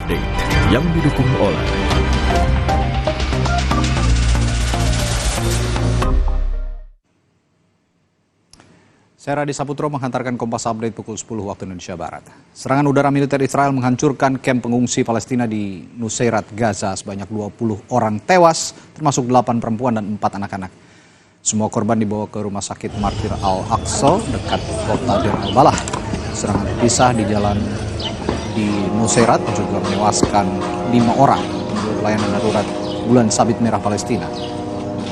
Update yang didukung oleh Saya Radi Saputro menghantarkan Kompas Update pukul 10 waktu Indonesia Barat. Serangan udara militer Israel menghancurkan kamp pengungsi Palestina di Nusairat, Gaza. Sebanyak 20 orang tewas, termasuk 8 perempuan dan 4 anak-anak. Semua korban dibawa ke rumah sakit Martir Al-Aqsa dekat kota Deir al-Balah. Serangan pisah di jalan di Nusairat juga menewaskan 5 orang menurut pelayanan darurat Bulan Sabit Merah Palestina.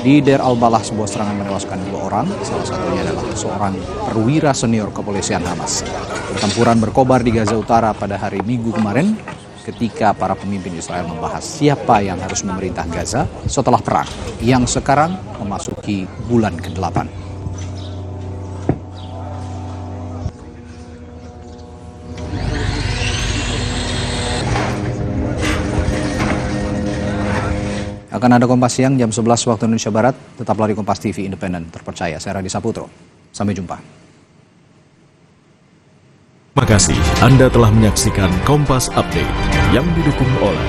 Di Deir al-Balah, sebuah serangan menewaskan 2 orang, salah satunya adalah seorang perwira senior kepolisian Hamas. Pertempuran berkobar di Gaza Utara pada hari Minggu kemarin ketika para pemimpin Israel membahas siapa yang harus memerintah Gaza setelah perang yang sekarang memasuki bulan ke-8. Akan ada Kompas Siang jam 11 waktu Indonesia Barat. Tetaplah di Kompas TV independen terpercaya. Saya Radi Saputro. Sampai jumpa. Terima kasih Anda telah menyaksikan Kompas Update yang didukung oleh